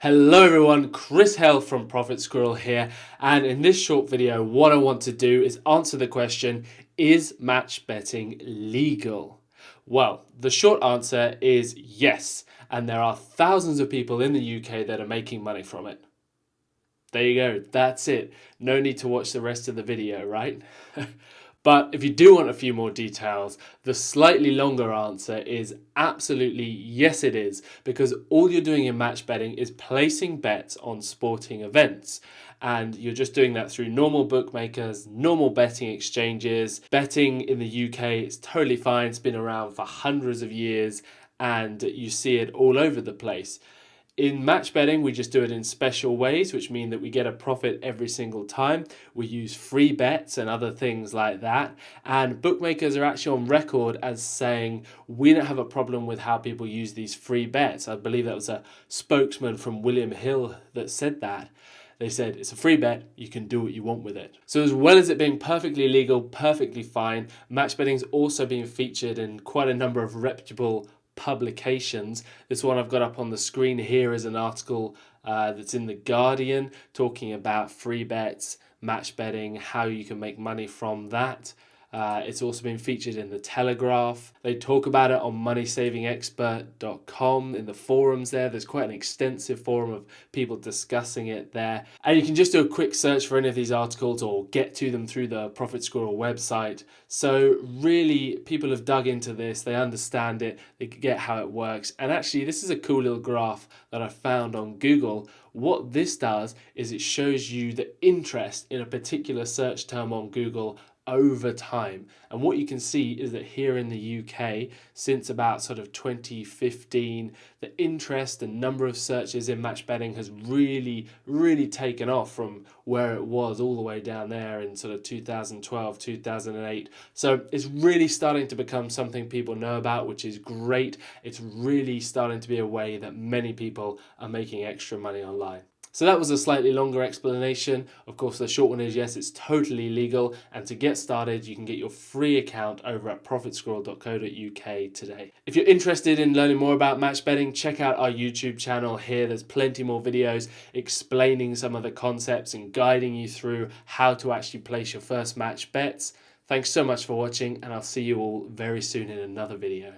Hello everyone, Chris Hell from Profit Squirrel here, and in this short video what I want to do is answer the question, is match betting legal? Well, the short answer is yes, and there are thousands of people in the UK that are making money from it. There you go, that's it. No need to watch the rest of the video, right? But if you do want a few more details, the slightly longer answer is absolutely yes it is, because all you're doing in match betting is placing bets on sporting events. And you're just doing that through normal bookmakers, normal betting exchanges. Betting in the UK is totally fine, it's been around for hundreds of years, and you see it all over the place. In match betting, we just do it in special ways, which mean that we get a profit every single time. We use free bets and other things like that. And bookmakers are actually on record as saying, we don't have a problem with how people use these free bets. I believe that was a spokesman from William Hill that said that. They said, it's a free bet, you can do what you want with it. So as well as it being perfectly legal, perfectly fine, match betting's also being featured in quite a number of reputable publications. This one I've got up on the screen here is an article that's in The Guardian talking about free bets, match betting, how you can make money from that. It's also been featured in The Telegraph. They talk about it on moneysavingexpert.com in the forums there. There's quite an extensive forum of people discussing it there. And you can just do a quick search for any of these articles or get to them through the Profit Squirrel website. So really, people have dug into this, they understand it, they get how it works. And actually, this is a cool little graph that I found on Google. What this does is it shows you the interest in a particular search term on Google over time. And what you can see is that here in the UK, since about sort of 2015, the interest and number of searches in match betting has really taken off from where it was all the way down there in sort of 2012, 2008. So it's really starting to become something people know about, which is great. It's really starting to be a way that many people are making extra money online. So that was a slightly longer explanation. Of course, the short one is yes, it's totally legal. And to get started, you can get your free account over at profitsquirrel.co.uk today. If you're interested in learning more about match betting, check out our YouTube channel here. There's plenty more videos explaining some of the concepts and guiding you through how to actually place your first match bets. Thanks so much for watching, and I'll see you all very soon in another video.